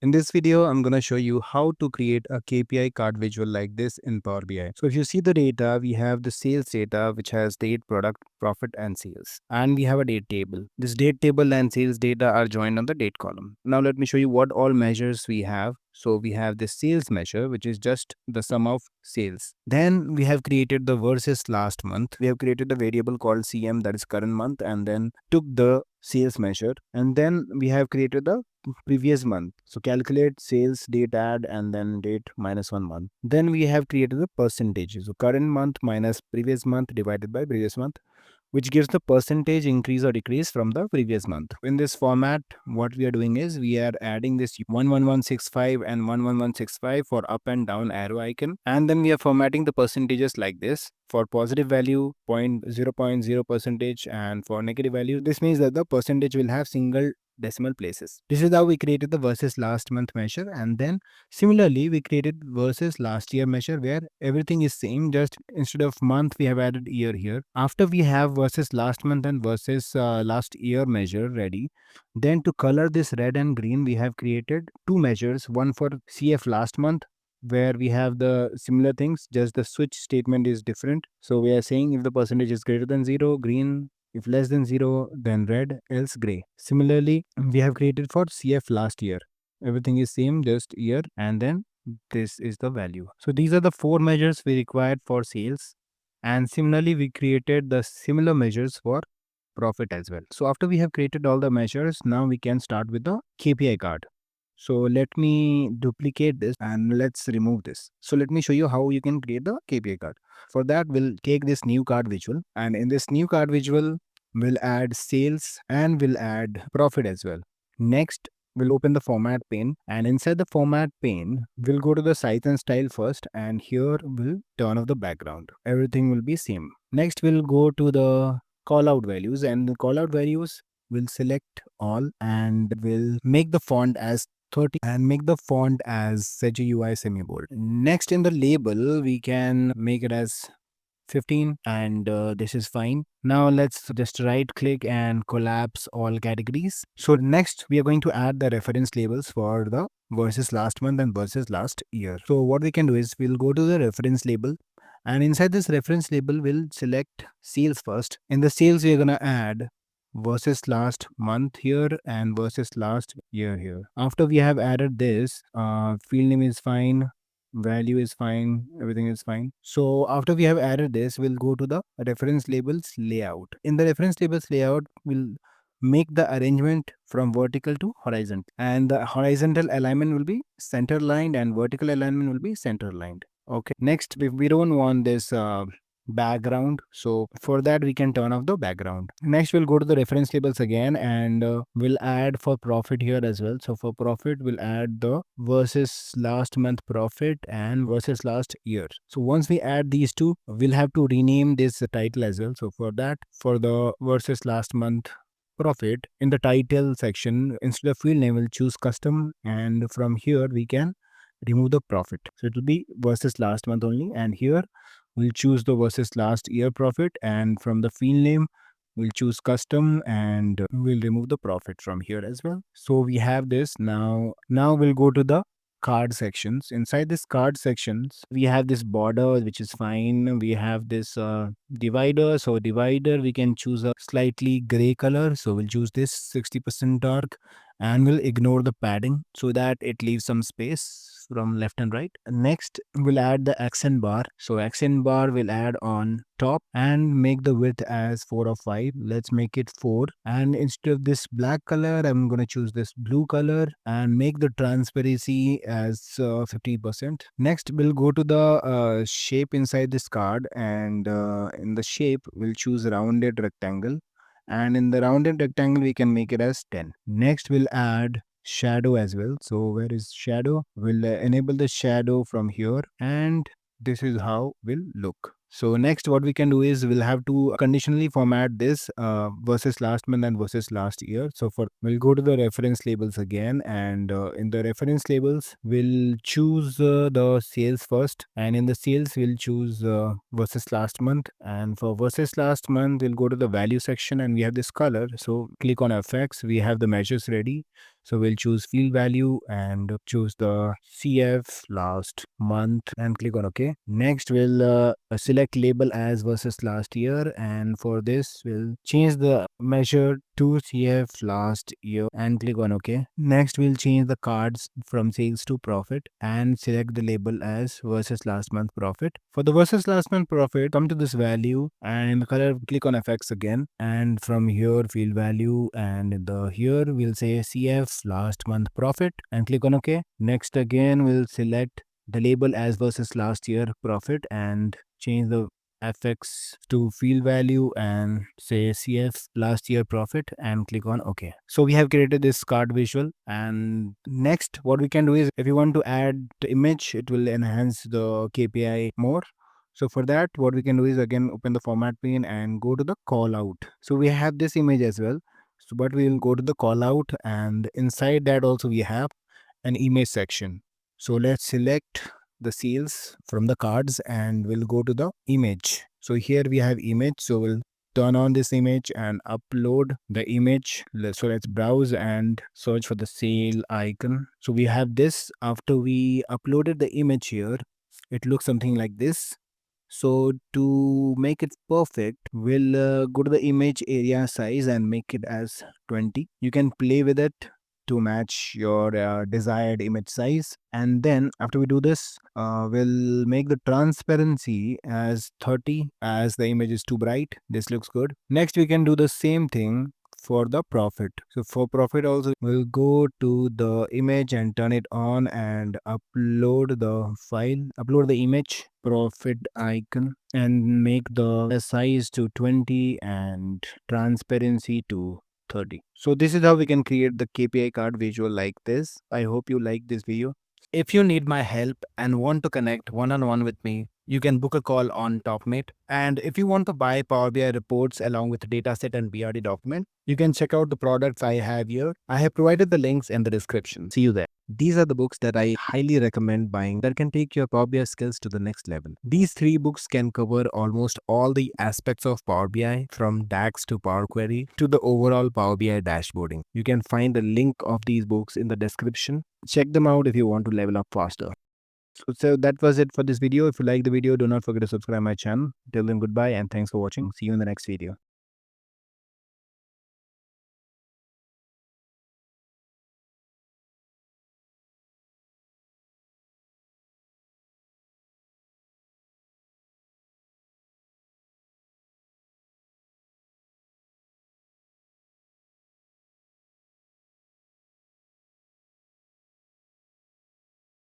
In this video, I'm going to show you how to create a KPI card visual like this in Power BI. So if you see the data, we have the sales data, which has date, product, profit, and sales. And we have a date table. This date table and sales data are joined on the date column. Now let me show you what all measures we have. So we have the sales measure, which is just the sum of sales. Then we have created the versus last month. We have created a variable called CM, that is current month, and then took the sales measure. And then we have created the previous month. So calculate sales date add and then date minus 1 month. Then we have created the percentages. So current month minus previous month divided by previous month, which gives the percentage increase or decrease from the previous month. In this format, what we are doing is we are adding this 11165 and 11165 for up and down arrow icon. And then we are formatting the percentages like this. For positive value, 0.0 percentage, and for negative value, this means that the percentage will have single decimal places. This is how we created the versus last month measure, and then similarly we created versus last year measure where everything is same, just instead of month we have added year here. After we have versus last month and versus last year measure ready, then to color this red and green we have created two measures, one for CF last month where we have the similar things, just the switch statement is different. So we are saying if the percentage is greater than 0, green; if less than 0, then red, else gray. Similarly, we have created for CF last year. Everything is same, just year, and then this is the value. So these are the four measures we required for sales. And similarly, we created the similar measures for profit as well. So after we have created all the measures, now we can start with the KPI card. So let me duplicate this and let's remove this. So let me show you how you can create the KPI card. For that, we'll take this new card visual, and in this new card visual, we'll add sales and we'll add profit as well. Next, we'll open the format pane, and inside the format pane, we'll go to the size and style first, and here we'll turn off the background. Everything will be same. Next, we'll go to the callout values, and the callout values we'll select all and we'll make the font as 30 and make the font as CGUI semi-bold. Next, in the label, we can make it as 15, and this is fine. Now let's just right click and collapse all categories. So next we are going to add the reference labels for the versus last month and versus last year. So what we can do is we'll go to the reference label, and inside this reference label we'll select sales first. In the sales we're gonna add versus last month here and versus last year here. After we have added this, field name is fine, value is fine, everything is fine. So after we have added this, we'll go to the reference labels layout. In the reference labels layout, we'll make the arrangement from vertical to horizontal, and the horizontal alignment will be center lined and vertical alignment will be center lined. Okay, next, if we don't want this background, so for that we can turn off the background. Next, we'll go to the reference labels again, and we'll add for profit here as well. So for profit, we'll add the versus last month profit and versus last year. So once we add these two, we'll have to rename this title as well. So for that, for the versus last month profit, in the title section, instead of field name, we'll choose custom, and from here we can remove the profit. So it will be versus last month only, and here we'll choose the versus last year profit, and from the field name we'll choose custom, and we'll remove the profit from here as well. So we have this. Now we'll go to the card sections. Inside this card sections, we have this border, which is fine. We have this divider. So divider, we can choose a slightly gray color, so we'll choose this 60% dark, and we'll ignore the padding so that it leaves some space from left and right. Next, we'll add the accent bar. So accent bar will add on top and make the width as 4 or 5. Let's make it 4, and instead of this black color, I'm going to choose this blue color and make the transparency as 50%. Next, we'll go to the shape inside this card, and in the shape we'll choose rounded rectangle, and in the rounded rectangle we can make it as 10. Next, we'll add shadow as well. So where is shadow? We'll enable the shadow from here, and this is how will look. So next, what we can do is we'll have to conditionally format this versus last month and versus last year. So we'll go to the reference labels again, and in the reference labels we'll choose the sales first, and in the sales we'll choose versus last month, and for versus last month we'll go to the value section, and we have this color. So click on FX, we have the measures ready. So we'll choose field value and choose the CF last month and click on OK. Next, we'll select label as versus last year, and for this, we'll change the measure to CF last year and click on OK. Next, we'll change the cards from sales to profit and select the label as versus last month profit. For the versus last month profit, come to this value and in the color, click on FX again, and from here field value, and here we'll say CF last month profit and click on OK. Next, again we'll select the label as versus last year profit and change the FX to field value and say CF last year profit and click on OK. So we have created this card visual, and next what we can do is if you want to add the image, it will enhance the KPI more. So for that, what we can do is again open the format pane and go to the call out. So we have this image as well. So but we will go to the call out, and inside that also we have an image section. So let's select the sales from the cards and we'll go to the image. So here we have image. So we'll turn on this image and upload the image. So let's browse and search for the sale icon. So we have this. After we uploaded the image here, it looks something like this. So to make it perfect, we'll go to the image area size and make it as 20. You can play with it to match your desired image size. And then after we do this, we'll make the transparency as 30 as the image is too bright. This looks good. Next, we can do the same thing for the profit. So for profit also, we'll go to the image and turn it on and upload the file, upload the image profit icon and make the size to 20 and transparency to 30. So this is how we can create the KPI card visual like this. I hope you like this video. If you need my help and want to connect one-on-one with me, you can book a call on Topmate. And if you want to buy Power BI reports along with dataset and BRD document, you can check out the products I have here. I have provided the links in the description. See you there. These are the books that I highly recommend buying that can take your Power BI skills to the next level. These 3 books can cover almost all the aspects of Power BI, from DAX to Power Query to the overall Power BI dashboarding. You can find the link of these books in the description. Check them out if you want to level up faster. So that was it for this video. If you like the video, do not forget to subscribe my channel. Till then, goodbye and thanks for watching. See you in the next video.